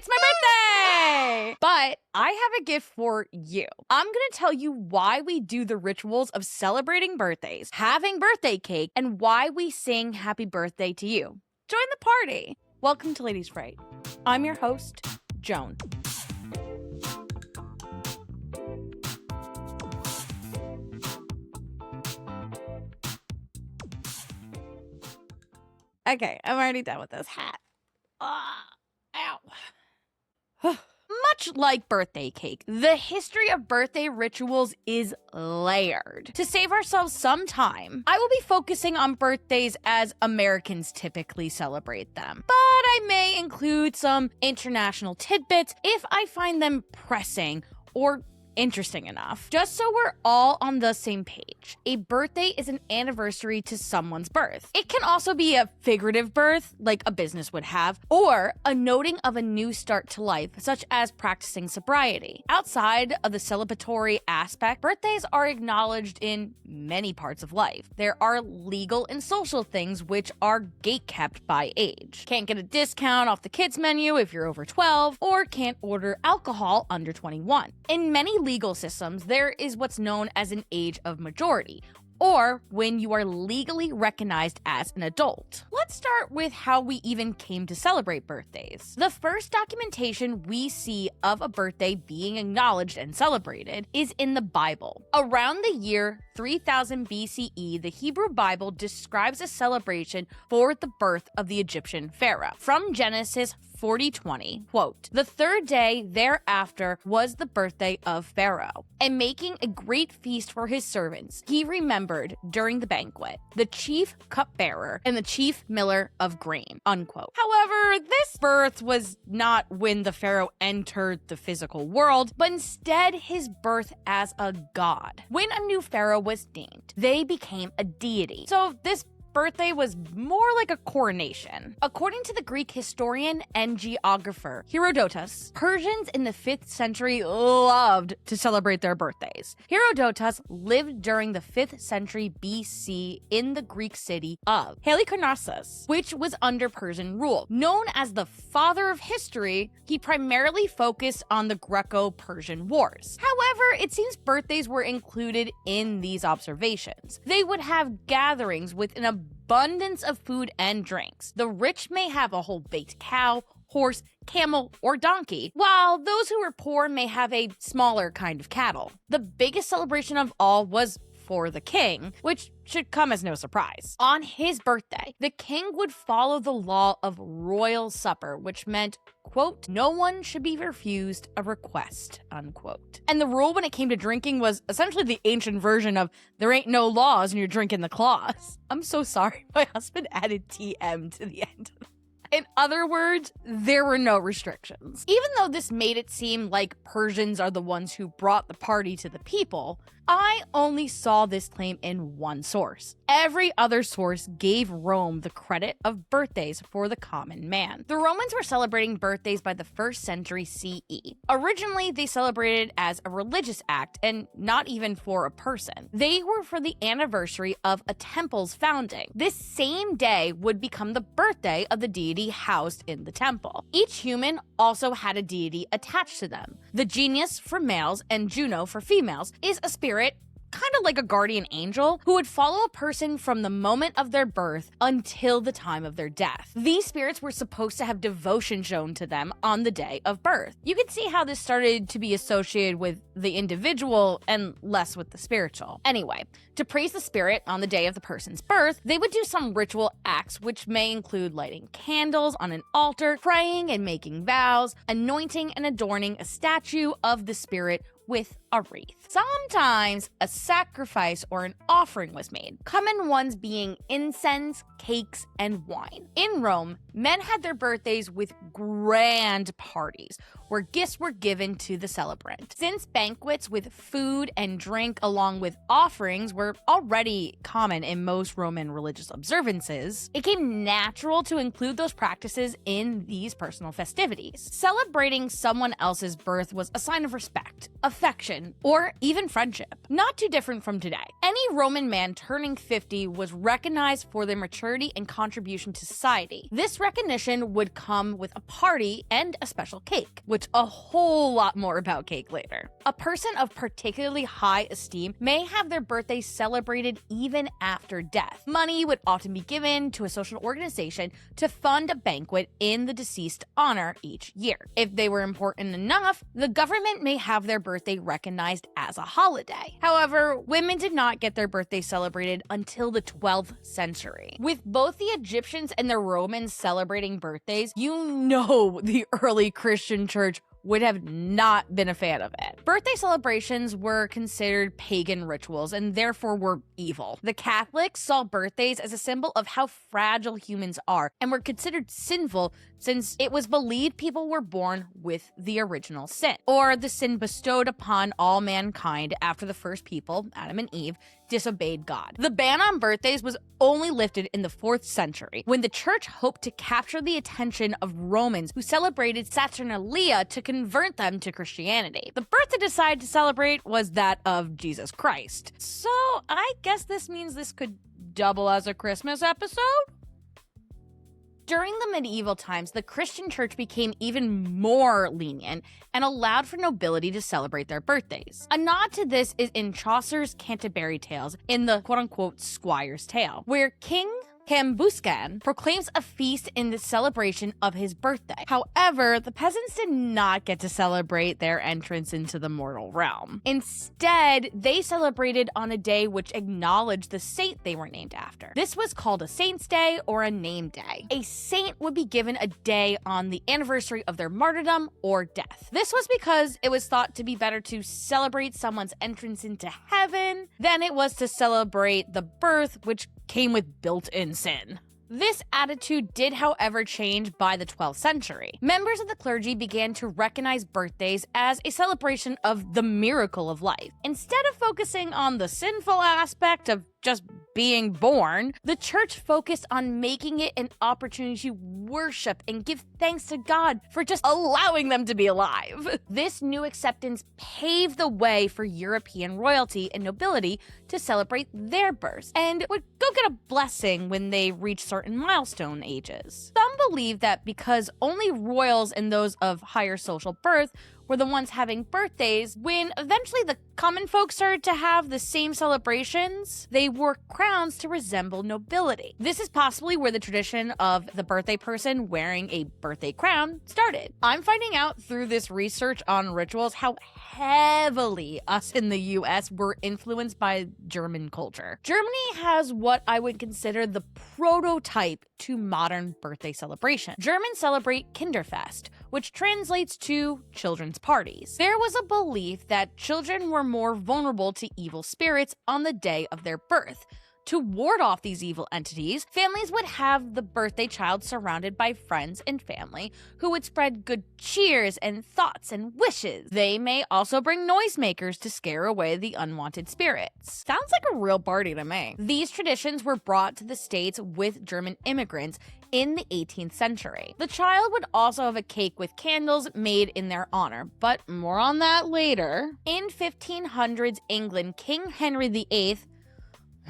It's my birthday! But I have a gift for you. I'm gonna tell you why we do the rituals of celebrating birthdays, having birthday cake, and why we sing happy birthday to you. Join the party. Welcome to Ladies Fright. I'm your host, Joan. Okay, I'm already done with this hat. Ow. Much like birthday cake, the history of birthday rituals is layered. To save ourselves some time, I will be focusing on birthdays as Americans typically celebrate them. But I may include some international tidbits if I find them pressing or interesting enough. Just so we're all on the same page, a birthday is an anniversary to someone's birth. It can also be a figurative birth, like a business would have, or a noting of a new start to life, such as practicing sobriety. Outside of the celebratory aspect, birthdays are acknowledged in many parts of life. There are legal and social things which are gatekept by age. Can't get a discount off the kids menu if you're over 12, or can't order alcohol under 21. In many legal systems, there is what's known as an age of majority, or when you are legally recognized as an adult. Let's start with how we even came to celebrate birthdays. The first documentation we see of a birthday being acknowledged and celebrated is in the Bible. Around the year 3000 BCE, the Hebrew Bible describes a celebration for the birth of the Egyptian pharaoh. From Genesis 40:20, quote, "The third day thereafter was the birthday of Pharaoh, and making a great feast for his servants, he remembered during the banquet the chief cupbearer and the chief miller of grain," unquote. However, this birth was not when the pharaoh entered the physical world, but instead his birth as a god. When a new pharaoh was named, they became a deity. So this birthday was more like a coronation. According to the Greek historian and geographer Herodotus, Persians in the 5th century loved to celebrate their birthdays. Herodotus lived during the 5th century BC in the Greek city of Halicarnassus, which was under Persian rule. Known as the father of history, he primarily focused on the Greco-Persian wars. However, it seems birthdays were included in these observations. They would have gatherings with an abundance of food and drinks. The rich may have a whole baked cow, horse, camel, or donkey, while those who were poor may have a smaller kind of cattle. The biggest celebration of all was for the king, which should come as no surprise. On his birthday, the king would follow the law of royal supper, which meant, quote, "No one should be refused a request," unquote. And the rule when it came to drinking was essentially the ancient version of there ain't no laws and you're drinking the claws. I'm so sorry, my husband added TM to the end of it. In other words, there were no restrictions. Even though this made it seem like Persians are the ones who brought the party to the people, I only saw this claim in one source. Every other source gave Rome the credit of birthdays for the common man. The Romans were celebrating birthdays by the 1st century CE. Originally, they celebrated as a religious act and not even for a person. They were for the anniversary of a temple's founding. This same day would become the birthday of the deity housed in the temple. Each human also had a deity attached to them. The genius for males and Juno for females is a spirit, kind of like a guardian angel, who would follow a person from the moment of their birth until the time of their death. These spirits were supposed to have devotion shown to them on the day of birth. You can see how this started to be associated with the individual and less with the spiritual. Anyway, to praise the spirit on the day of the person's birth, they would do some ritual acts, which may include lighting candles on an altar, praying and making vows, anointing and adorning a statue of the spirit with a wreath. Sometimes a sacrifice or an offering was made, common ones being incense, cakes, and wine. In Rome, men had their birthdays with grand parties where gifts were given to the celebrant. Since banquets with food and drink along with offerings were already common in most Roman religious observances, it came natural to include those practices in these personal festivities. Celebrating someone else's birth was a sign of respect, affection, or even friendship. Not too different from today. Any Roman man turning 50 was recognized for their maturity and contribution to society. This recognition would come with a party and a special cake, which a whole lot more about cake later. A person of particularly high esteem may have their birthday celebrated even after death. Money would often be given to a social organization to fund a banquet in the deceased's honor each year. If they were important enough, the government may have their birthday recognized as a holiday. However, women did not get their birthday celebrated until the 12th century. With both the Egyptians and the Romans celebrating birthdays, you know the early Christian church would have not been a fan of it. Birthday celebrations were considered pagan rituals and therefore were evil. The Catholics saw birthdays as a symbol of how fragile humans are and were considered sinful since it was believed people were born with the original sin, or the sin bestowed upon all mankind after the first people, Adam and Eve, disobeyed God. The ban on birthdays was only lifted in the 4th century, when the church hoped to capture the attention of Romans who celebrated Saturnalia to convert them to Christianity. The birth they decided to celebrate was that of Jesus Christ. So I guess this means this could double as a Christmas episode? During the medieval times, the Christian church became even more lenient and allowed for nobility to celebrate their birthdays. A nod to this is in Chaucer's Canterbury Tales in the quote-unquote Squire's Tale, where King Cambuscan proclaims a feast in the celebration of his birthday. However, the peasants did not get to celebrate their entrance into the mortal realm. Instead, they celebrated on a day which acknowledged the saint they were named after. This was called a saint's day or a name day. A saint would be given a day on the anniversary of their martyrdom or death. This was because it was thought to be better to celebrate someone's entrance into heaven than it was to celebrate the birth, which came with built-in sin. This attitude did, however, change by the 12th century. Members of the clergy began to recognize birthdays as a celebration of the miracle of life. Instead of focusing on the sinful aspect of just being born, the church focused on making it an opportunity to worship and give thanks to God for just allowing them to be alive. This new acceptance paved the way for European royalty and nobility to celebrate their births and would go get a blessing when they reached certain milestone ages. Some believe that because only royals and those of higher social birth were the ones having birthdays, when eventually the common folk started to have the same celebrations, they wore crowns to resemble nobility. This is possibly where the tradition of the birthday person wearing a birthday crown started. I'm finding out through this research on rituals how heavily us in the US were influenced by German culture. Germany has what I would consider the prototype to modern birthday celebration. Germans celebrate Kinderfest, which translates to children's parties. There was a belief that children were more vulnerable to evil spirits on the day of their birth. To ward off these evil entities, families would have the birthday child surrounded by friends and family who would spread good cheers and thoughts and wishes. They may also bring noisemakers to scare away the unwanted spirits. Sounds like a real party to me. These traditions were brought to the States with German immigrants in the 18th century. The child would also have a cake with candles made in their honor, but more on that later. In 1500s England, King Henry VIII,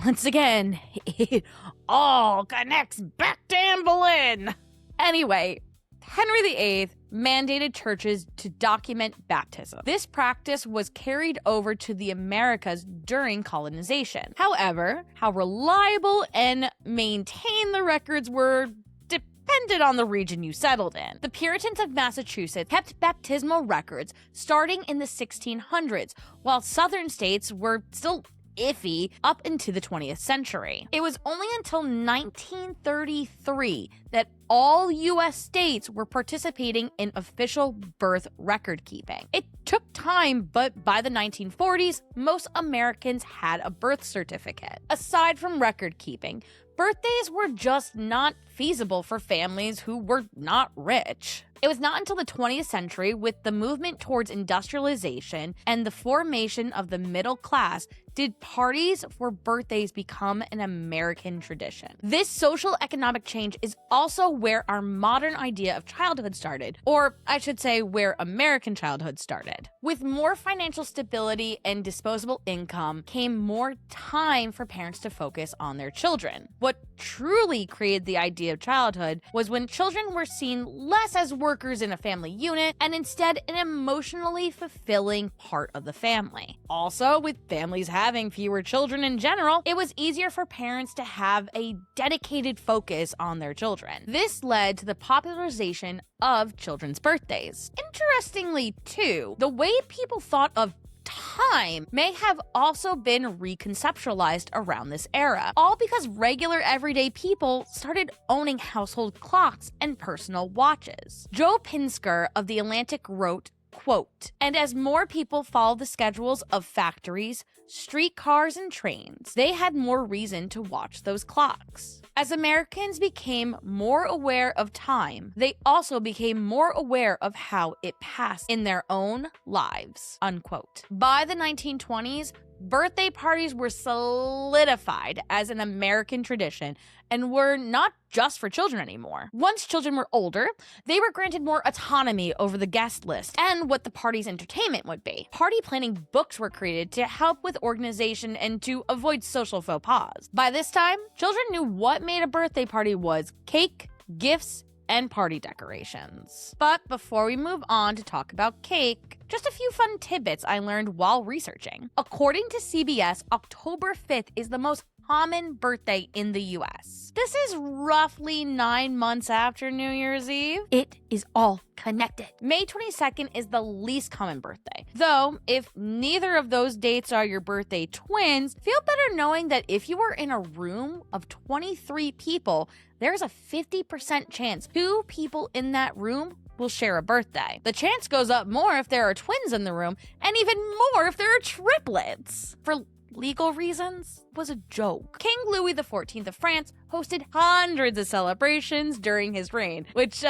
once again, it all connects back to Anne Boleyn. Anyway, Henry VIII mandated churches to document baptism. This practice was carried over to the Americas during colonization. However, how reliable and maintained the records were depended on the region you settled in. The Puritans of Massachusetts kept baptismal records starting in the 1600s, while southern states were still iffy up into the 20th century. It was only until 1933 that all U.S. states were participating in official birth record keeping. It took time, but by the 1940s, most Americans had a birth certificate. Aside from record keeping, birthdays were just not feasible for families who were not rich. It was not until the 20th century, with the movement towards industrialization and the formation of the middle class, did parties for birthdays become an American tradition. This social economic change is also where our modern idea of childhood started, or I should say where American childhood started. With more financial stability and disposable income came more time for parents to focus on their children. What truly created the idea of childhood was when children were seen less as workers in a family unit and instead an emotionally fulfilling part of the family. Also, with families having fewer children in general, it was easier for parents to have a dedicated focus on their children. This led to the popularization of children's birthdays. Interestingly, too, the way people thought of time may have also been reconceptualized around this era, all because regular everyday people started owning household clocks and personal watches. Joe Pinsker of The Atlantic wrote, quote, "And as more people followed the schedules of factories, streetcars, and trains, they had more reason to watch those clocks. As Americans became more aware of time, they also became more aware of how it passed in their own lives," unquote. By the 1920s, birthday parties were solidified as an American tradition and were not just for children anymore. Once children were older, they were granted more autonomy over the guest list and what the party's entertainment would be. Party planning books were created to help with organization and to avoid social faux pas. By this time, children knew what made a birthday party was cake, gifts, and party decorations. But before we move on to talk about cake, just a few fun tidbits I learned while researching. According to CBS, October 5th is the most common birthday in the US. This is roughly 9 months after New Year's Eve. It is all connected. May 22nd is the least common birthday. Though, if neither of those dates are your birthday twins, feel better knowing that if you are in a room of 23 people, there's a 50% chance 2 people in that room will share a birthday. The chance goes up more if there are twins in the room, and even more if there are triplets. For legal reasons, was a joke. King Louis XIV of France hosted hundreds of celebrations during his reign, which,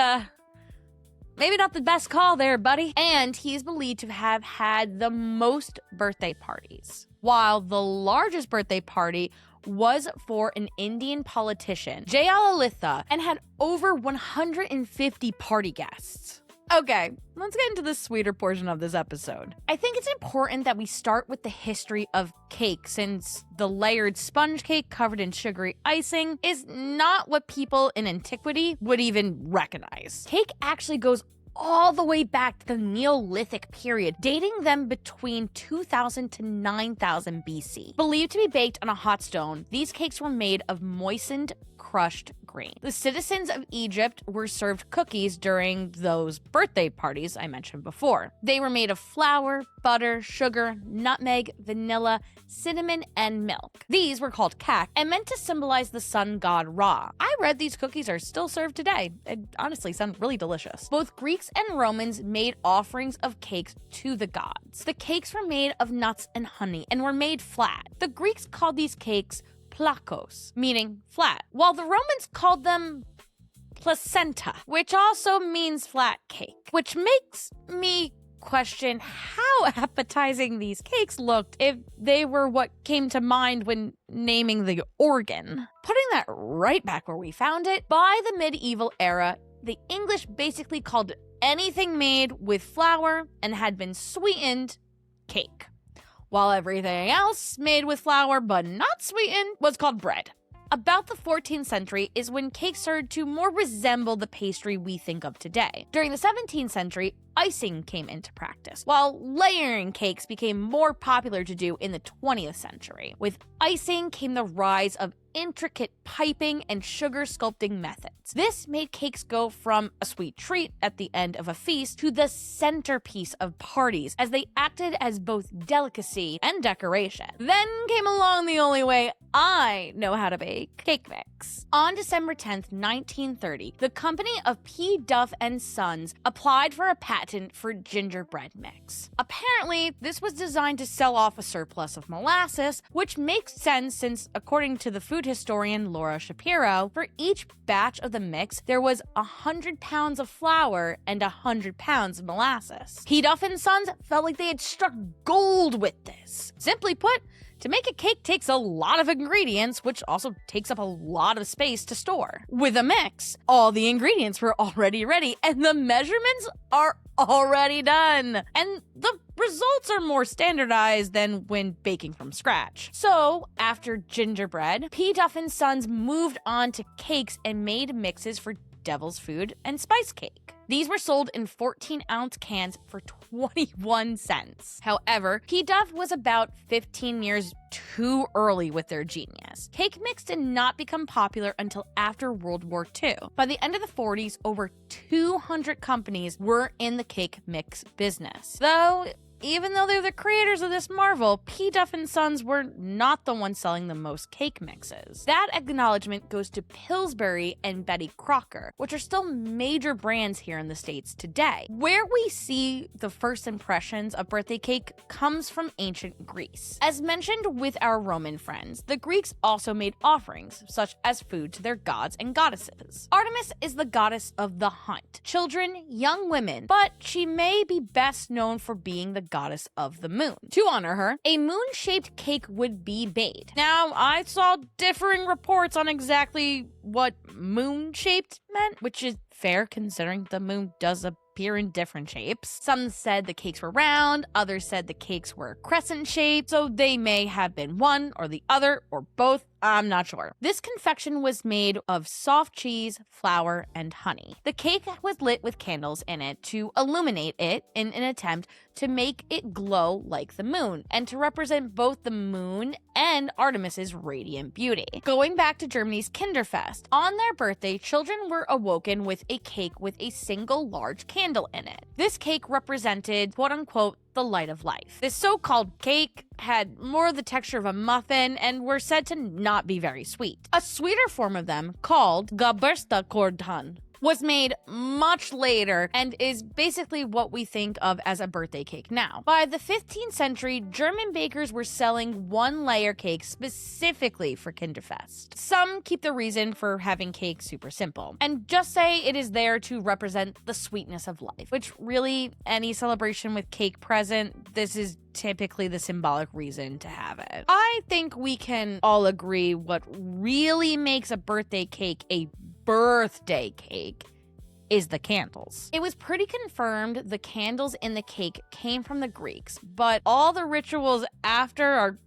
maybe not the best call there, buddy. And he's believed to have had the most birthday parties, while the largest birthday party was for an Indian politician, Jayalalitha, and had over 150 party guests. Okay, let's get into the sweeter portion of this episode. I think it's important that we start with the history of cake, since the layered sponge cake covered in sugary icing is not what people in antiquity would even recognize. Cake actually goes all the way back to the Neolithic period, dating them between 2000 to 9000 BC. Believed to be baked on a hot stone, these cakes were made of moistened, crushed grain. The citizens of Egypt were served cookies during those birthday parties I mentioned before. They were made of flour, butter, sugar, nutmeg, vanilla, cinnamon, and milk. These were called kak and meant to symbolize the sun god Ra. I read these cookies are still served today. They honestly sound really delicious. Both Greeks and Romans made offerings of cakes to the gods. The cakes were made of nuts and honey and were made flat. The Greeks called these cakes plakos, meaning flat, while the Romans called them placenta, which also means flat cake, which makes me question how appetizing these cakes looked if they were what came to mind when naming the organ. Putting that right back where we found it, by the medieval era, the English basically called anything made with flour and had been sweetened cake, while everything else made with flour but not sweetened was called bread. About the 14th century is when cake started to more resemble the pastry we think of today. During the 17th century, icing came into practice, while layering cakes became more popular to do in the 20th century. With icing came the rise of intricate piping and sugar sculpting methods. This made cakes go from a sweet treat at the end of a feast to the centerpiece of parties, as they acted as both delicacy and decoration. Then came along the only way I know how to bake, cake mix. On December 10th, 1930, the company of P. Duff and Sons applied for a patent for gingerbread mix. Apparently, this was designed to sell off a surplus of molasses, which makes sense since, according to the Food food historian Laura Shapiro, for each batch of the mix, there was 100 pounds of flour and 100 pounds of molasses. Pieduff and Sons felt like they had struck gold with this. Simply put, to make a cake takes a lot of ingredients, which also takes up a lot of space to store. With a mix, all the ingredients were already ready, and the measurements are already done. And the results are more standardized than when baking from scratch. So, after gingerbread, Pieduff and Sons moved on to cakes and made mixes for devil's food and spice cake. These were sold in 14-ounce cans for 21 cents. However, Pieduff was about 15 years too early with their genius. Cake mix did not become popular until after World War II. By the end of the 40s, over 200 companies were in the cake mix business. Even though they're the creators of this marvel, Pieduff and Sons were not the ones selling the most cake mixes. That acknowledgement goes to Pillsbury and Betty Crocker, which are still major brands here in the States today. Where we see the first impressions of birthday cake comes from ancient Greece. As mentioned with our Roman friends, the Greeks also made offerings, such as food to their gods and goddesses. Artemis is the goddess of the hunt, children, young women, but she may be best known for being the goddess of the moon. To honor her, a moon-shaped cake would be made. Now, I saw differing reports on exactly what moon-shaped meant, which is fair considering the moon does appear in different shapes. Some said the cakes were round, others said the cakes were crescent-shaped, so they may have been one or the other or both. I'm not sure. This confection was made of soft cheese, flour, and honey. The cake was lit with candles in it to illuminate it in an attempt to make it glow like the moon and to represent both the moon and Artemis's radiant beauty. Going back to Germany's Kinderfest, on their birthday, children were awoken with a cake with a single large candle in it. This cake represented, quote-unquote, the light of life. This so-called cake had more of the texture of a muffin and were said to not be very sweet. A sweeter form of them, called Geburtstagskuchen, was made much later and is basically what we think of as a birthday cake now. By the 15th century, German bakers were selling one-layer cakes specifically for Kinderfest. Some keep the reason for having cake super simple and just say it is there to represent the sweetness of life, which really, any celebration with cake present, this is typically the symbolic reason to have it. I think we can all agree what really makes a birthday cake a birthday cake is the candles. It was pretty confirmed the candles in the cake came from the Greeks, but all the rituals after are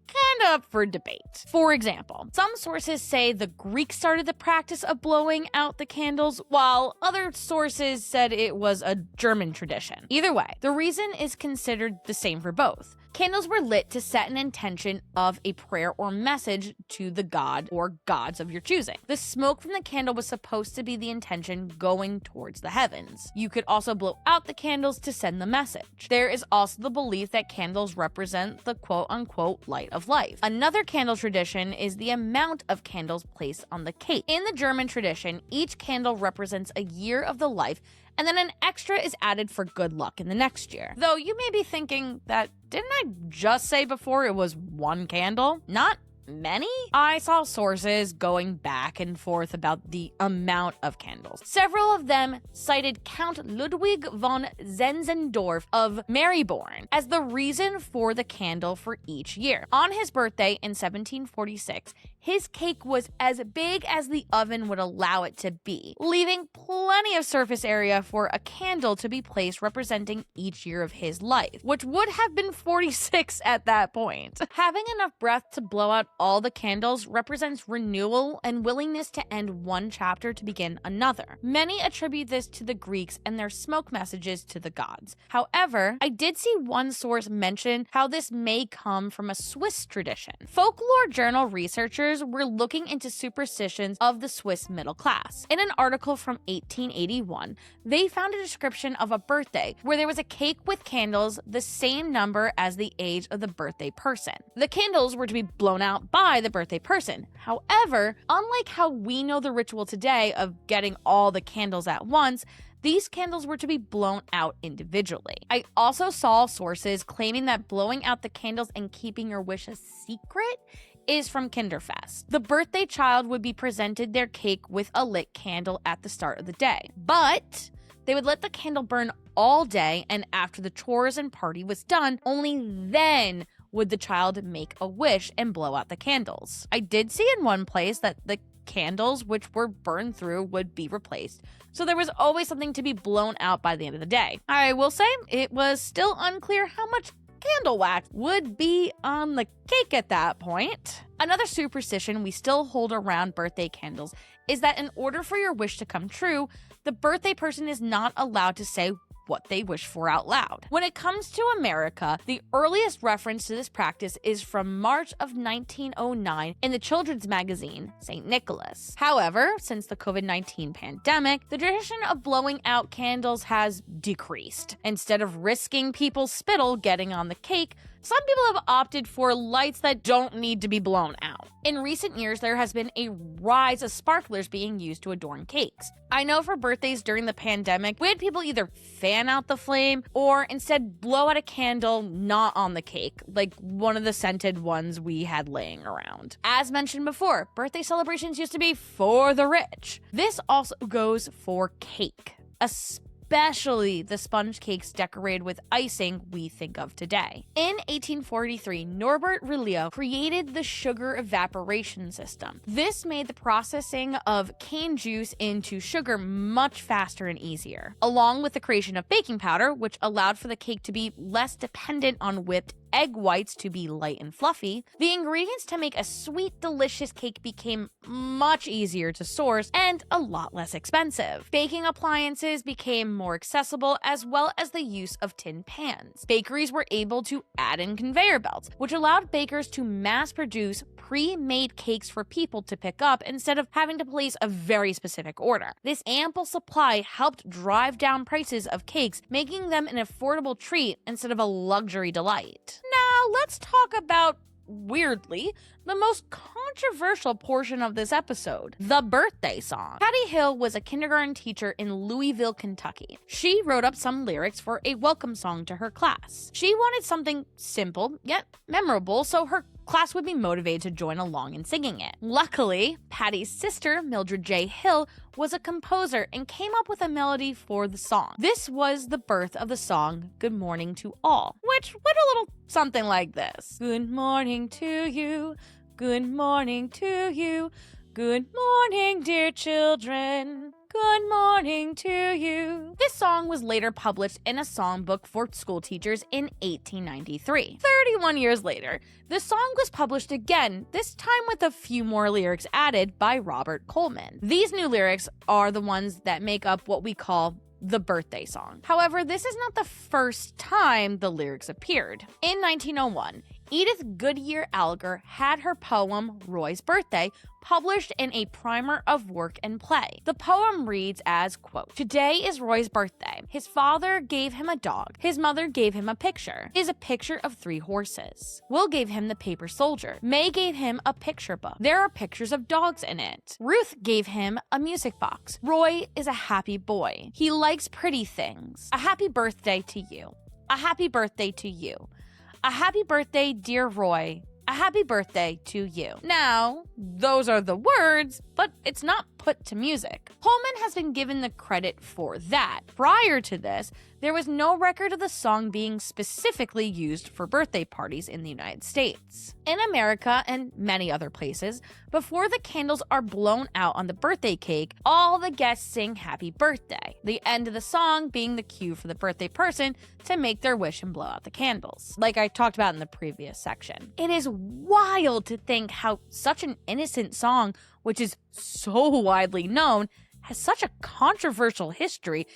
kind of up for debate. For example, some sources say the Greeks started the practice of blowing out the candles, while other sources said it was a German tradition. Either way, the reason is considered the same for both. Candles were lit to set an intention of a prayer or message to the god or gods of your choosing. The smoke from the candle was supposed to be the intention going towards the heavens. You could also blow out the candles to send the message. There is also the belief that candles represent the quote-unquote light of life. Another candle tradition is the amount of candles placed on the cake. In the German tradition, each candle represents a year of the life, and then an extra is added for good luck in the next year. Though you may be thinking that, didn't I just say before it was one candle? Not many? I saw sources going back and forth about the amount of candles. Several of them cited Count Ludwig von Zinzendorf of Maryborn as the reason for the candle for each year. On his birthday in 1746, his cake was as big as the oven would allow it to be, leaving plenty of surface area for a candle to be placed representing each year of his life, which would have been 46 at that point. Having enough breath to blow out all the candles represents renewal and willingness to end one chapter to begin another. Many attribute this to the Greeks and their smoke messages to the gods. However, I did see one source mention how this may come from a Swiss tradition. Folklore journal researchers were looking into superstitions of the Swiss middle class. In an article from 1881, they found a description of a birthday where there was a cake with candles the same number as the age of the birthday person. The candles were to be blown out by the birthday person. However, unlike how we know the ritual today of getting all the candles at once, these candles were to be blown out individually. I also saw sources claiming that blowing out the candles and keeping your wish a secret is from Kinderfest. The birthday child would be presented their cake with a lit candle at the start of the day, but they would let the candle burn all day, and after the chores and party was done, only then would the child make a wish and blow out the candles. I did see in one place that the candles which were burned through would be replaced, so there was always something to be blown out by the end of the day. I will say it was still unclear how much candle wax would be on the cake at that point. Another superstition we still hold around birthday candles is that in order for your wish to come true, the birthday person is not allowed to say what they wish for out loud. When it comes to America, the earliest reference to this practice is from March of 1909 in the children's magazine, St. Nicholas. However, since the COVID-19 pandemic, the tradition of blowing out candles has decreased. Instead of risking people's spittle getting on the cake, some people have opted for lights that don't need to be blown out. In recent years, there has been a rise of sparklers being used to adorn cakes. I know for birthdays during the pandemic, we had people either fan out the flame or instead blow out a candle not on the cake, like one of the scented ones we had laying around. As mentioned before, birthday celebrations used to be for the rich. This also goes for cake, especially the sponge cakes decorated with icing we think of today. In 1843, Norbert Rillieux created the sugar evaporation system. This made the processing of cane juice into sugar much faster and easier, along with the creation of baking powder, which allowed for the cake to be less dependent on whipped egg whites to be light and fluffy. The ingredients to make a sweet, delicious cake became much easier to source and a lot less expensive. Baking appliances became more accessible, as well as the use of tin pans. Bakeries were able to add in conveyor belts, which allowed bakers to mass produce pre-made cakes for people to pick up instead of having to place a very specific order. This ample supply helped drive down prices of cakes, making them an affordable treat instead of a luxury delight. Now, let's talk about, weirdly, the most controversial portion of this episode, the birthday song. Patty Hill was a kindergarten teacher in Louisville, Kentucky. She wrote up some lyrics for a welcome song to her class. She wanted something simple yet memorable so her class would be motivated to join along in singing it. Luckily, Patty's sister, Mildred J. Hill, was a composer and came up with a melody for the song. This was the birth of the song Good Morning to All, which went a little something like this. Good morning to you, good morning to you, good morning, dear children. Good morning to you. This song was later published in a songbook for school teachers in 1893. 31 years later, the song was published again, this time with a few more lyrics added by Robert Coleman. These new lyrics are the ones that make up what we call the birthday song. However, this is not the first time the lyrics appeared. In 1901, Edith Goodyear Alger had her poem Roy's Birthday published in a primer of work and play. The poem reads as, quote, "Today is Roy's birthday. His father gave him a dog. His mother gave him a picture. Is a picture of 3 horses. Will gave him the paper soldier. May gave him a picture book. There are pictures of dogs in it. Ruth gave him a music box. Roy is a happy boy. He likes pretty things. A happy birthday to you. A happy birthday to you. A happy birthday, dear Roy. A happy birthday to you." Now, those are the words, but it's not put to music. Coleman has been given the credit for that. Prior to this, there was no record of the song being specifically used for birthday parties in the United States. In America and many other places, before the candles are blown out on the birthday cake, all the guests sing happy birthday, the end of the song being the cue for the birthday person to make their wish and blow out the candles, like I talked about in the previous section. It is wild to think how such an innocent song, which is so widely known, has such a controversial history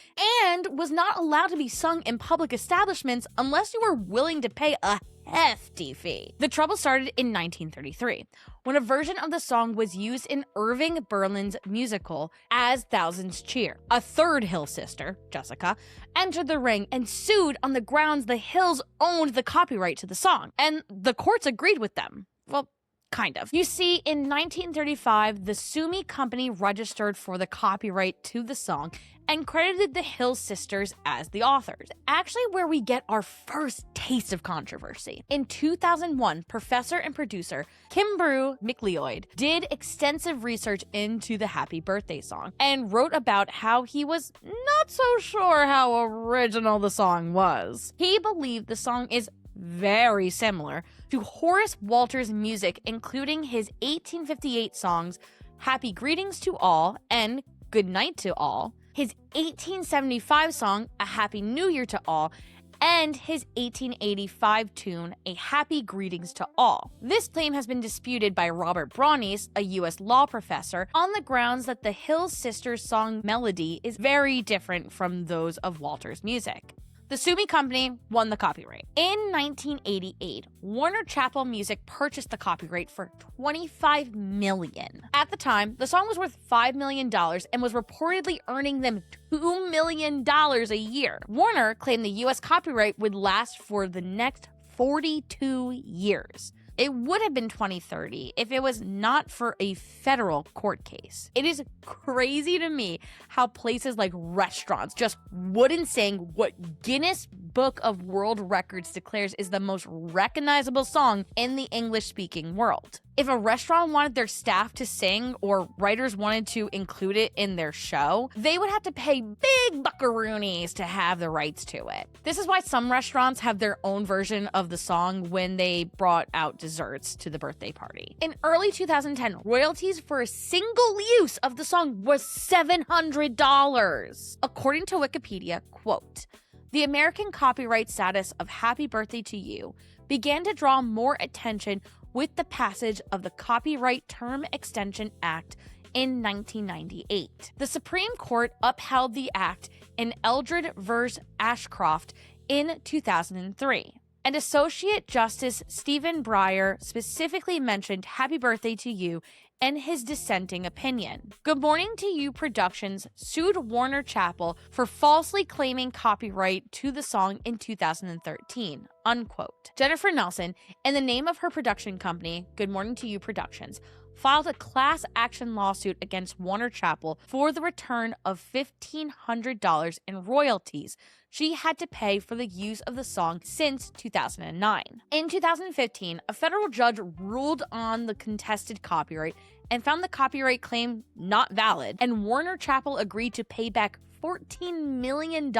and was not allowed to be sung in public establishments unless you were willing to pay a hefty fee. The trouble started in 1933, when a version of the song was used in Irving Berlin's musical As Thousands Cheer. A third Hill sister, Jessica, entered the ring and sued on the grounds the Hills owned the copyright to the song, and the courts agreed with them. Well, Kind of. You see, in 1935, the Sue Me Company registered for the copyright to the song and credited the Hill Sisters as the authors. Actually, where we get our first taste of controversy. In 2001, professor and producer Kimbrew McLeod did extensive research into the Happy Birthday song and wrote about how he was not so sure how original the song was. He believed the song is very similar to Horace Walter's music, including his 1858 songs Happy Greetings to All and Good Night to All, his 1875 song A Happy New Year to All, and his 1885 tune A Happy Greetings to All. This claim has been disputed by Robert Braunis, a U.S. law professor, on the grounds that the Hill Sisters song melody is very different from those of Walter's music. The Sue Me Company won the copyright. In 1988, Warner Chappell Music purchased the copyright for $25 million. At the time, the song was worth $5 million and was reportedly earning them $2 million a year. Warner claimed the U.S. copyright would last for the next 42 years. It would have been 2030 if it was not for a federal court case. It is crazy to me how places like restaurants just wouldn't sing what Guinness Book of World Records declares is the most recognizable song in the English-speaking world. If a restaurant wanted their staff to sing or writers wanted to include it in their show, they would have to pay big buckaroonies to have the rights to it. This is why some restaurants have their own version of the song when they brought out desserts to the birthday party. In early 2010, royalties for a single use of the song was $700. According to Wikipedia, quote, "The American copyright status of Happy Birthday to You began to draw more attention with the passage of the Copyright Term Extension Act in 1998. The Supreme Court upheld the act in Eldred v. Ashcroft in 2003. And Associate Justice Stephen Breyer specifically mentioned Happy Birthday to You in his dissenting opinion. Good Morning to You Productions sued Warner Chappell for falsely claiming copyright to the song in 2013, unquote. Jennifer Nelson, in the name of her production company, Good Morning to You Productions, filed a class action lawsuit against Warner Chappell for the return of $1,500 in royalties she had to pay for the use of the song since 2009. In 2015, a federal judge ruled on the contested copyright and found the copyright claim not valid, and Warner Chappell agreed to pay back $14 million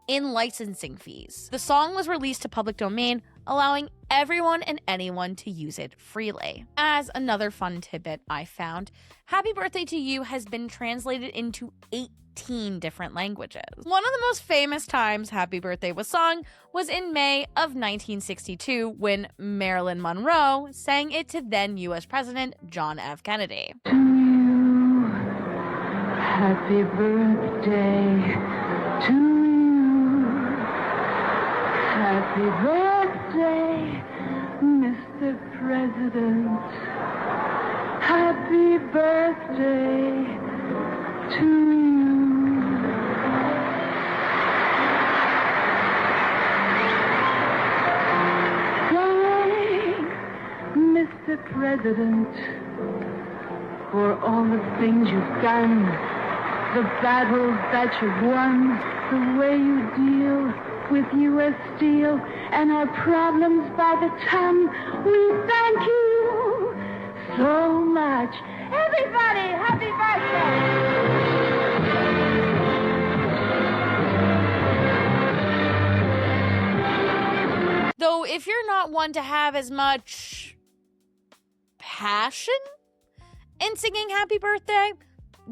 in licensing fees. The song was released to public domain, allowing everyone and anyone to use it freely. As another fun tidbit I found, Happy Birthday to You has been translated into 18 different languages. One of the most famous times Happy Birthday was sung was in May of 1962 when Marilyn Monroe sang it to then U.S. President John F. Kennedy. To you, happy birthday to you, happy birthday, Mr. President, happy birthday to you. Mr. President, for all the things you've done, the battles that you've won, the way you deal with U.S. Steel and our problems by the ton, we thank you so much. Everybody, happy birthday! Though if you're not one to have as much passion in singing Happy Birthday,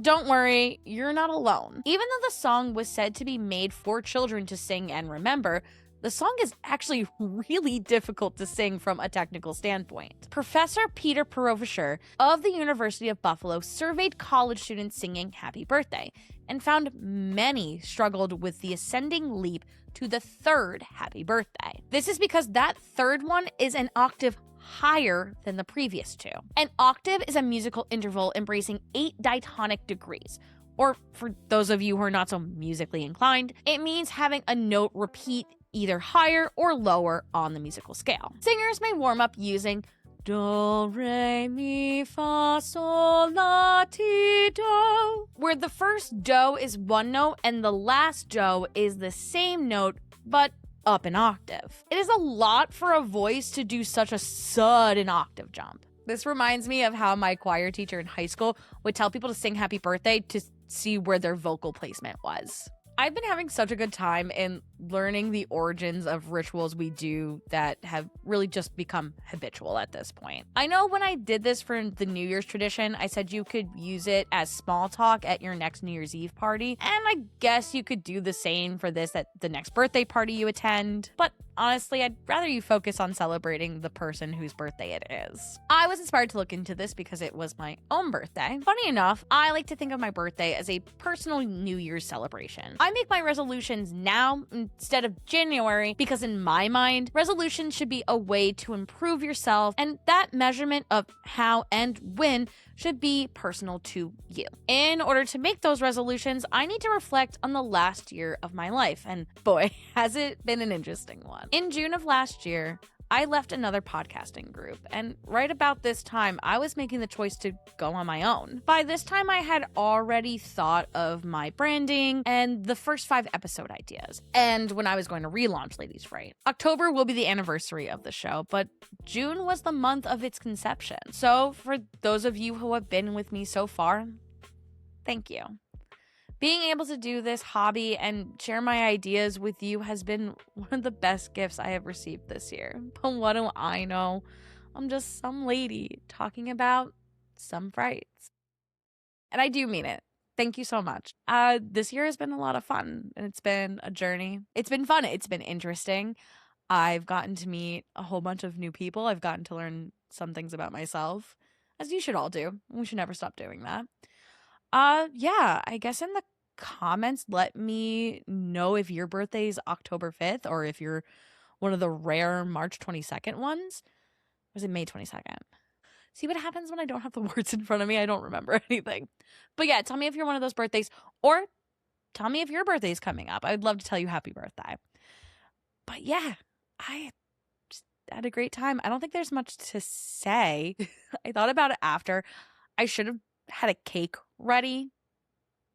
don't worry, you're not alone. Even though the song was said to be made for children to sing and remember, the song is actually really difficult to sing from a technical standpoint. Professor Peter Perovscher of the University of Buffalo surveyed college students singing Happy Birthday and found many struggled with the ascending leap to the third Happy Birthday. This is because that third one is an octave higher than the previous two. An octave is a musical interval embracing 8 diatonic degrees, or for those of you who are not so musically inclined, it means having a note repeat either higher or lower on the musical scale. Singers may warm up using Do, re, mi, fa, sol, la, ti, do, where the first do is one note and the last do is the same note, but up an octave. It is a lot for a voice to do such a sudden octave jump. This reminds me of how my choir teacher in high school would tell people to sing happy birthday to see where their vocal placement was. I've been having such a good time in learning the origins of rituals we do that have really just become habitual at this point. I know when I did this for the New Year's tradition, I said you could use it as small talk at your next New Year's Eve party, and I guess you could do the same for this at the next birthday party you attend, but honestly, I'd rather you focus on celebrating the person whose birthday it is. I was inspired to look into this because it was my own birthday. Funny enough, I like to think of my birthday as a personal New Year's celebration. I make my resolutions now instead of January because in my mind, resolutions should be a way to improve yourself, and that measurement of how and when should be personal to you. In order to make those resolutions, I need to reflect on the last year of my life, and boy, has it been an interesting one. In June of last year, I left another podcasting group, and right about this time, I was making the choice to go on my own. By this time, I had already thought of my branding and the first 5 episode ideas, and when I was going to relaunch Ladies Fright. October will be the anniversary of the show, but June was the month of its conception. So for those of you who have been with me so far, thank you. Being able to do this hobby and share my ideas with you has been one of the best gifts I have received this year. But what do I know? I'm just some lady talking about some frights. And I do mean it. Thank you so much. This year has been a lot of fun, and it's been a journey. It's been fun. It's been interesting. I've gotten to meet a whole bunch of new people. I've gotten to learn some things about myself, as you should all do. We should never stop doing that. Yeah, I guess in the comments, let me know if your birthday is October 5th or if you're one of the rare March 22nd ones. Or is it May 22nd? See what happens when I don't have the words in front of me? I don't remember anything. But yeah, tell me if you're one of those birthdays, or tell me if your birthday is coming up. I'd love to tell you happy birthday. But yeah, I just had a great time. I don't think there's much to say. I thought about it after. I should have had a cake ready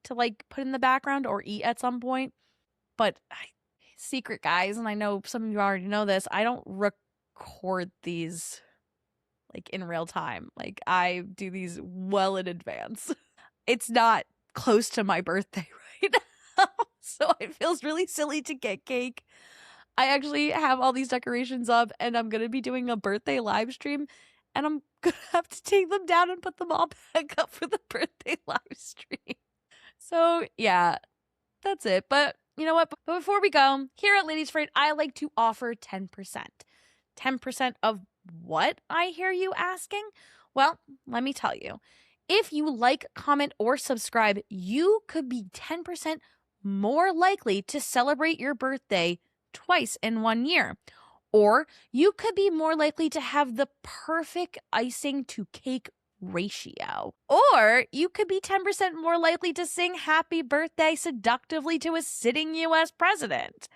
to like put in the background or eat at some point. But secret, guys, and I know some of you already know this, I don't record these like in real time. Like I do these well in advance. It's not close to my birthday right now, so it feels really silly to get cake. I actually have all these decorations up, and I'm gonna be doing a birthday live stream, and I'm gonna have to take them down and put them all back up for the birthday live stream. So yeah, that's it. But you know what? But before we go, here at Ladies Fright, I like to offer 10%. 10% of what, I hear you asking? Well, let me tell you. If you like, comment, or subscribe, you could be 10% more likely to celebrate your birthday twice in 1 year. Or you could be more likely to have the perfect icing to cake ratio. Or you could be 10% more likely to sing happy birthday seductively to a sitting US president.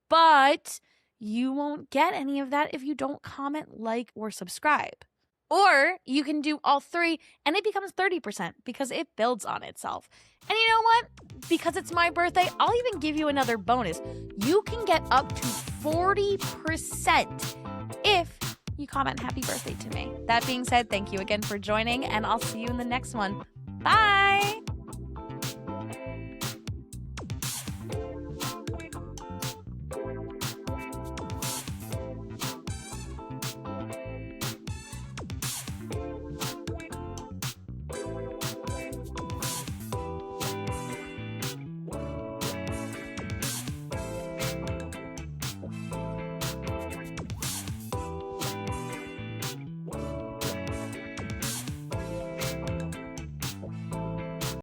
But you won't get any of that if you don't comment, like, or subscribe. Or you can do all 3 and it becomes 30% because it builds on itself. And you know what? Because it's my birthday, I'll even give you another bonus. You can get up to 40% if you comment happy birthday to me. That being said, thank you again for joining, and I'll see you in the next one. Bye!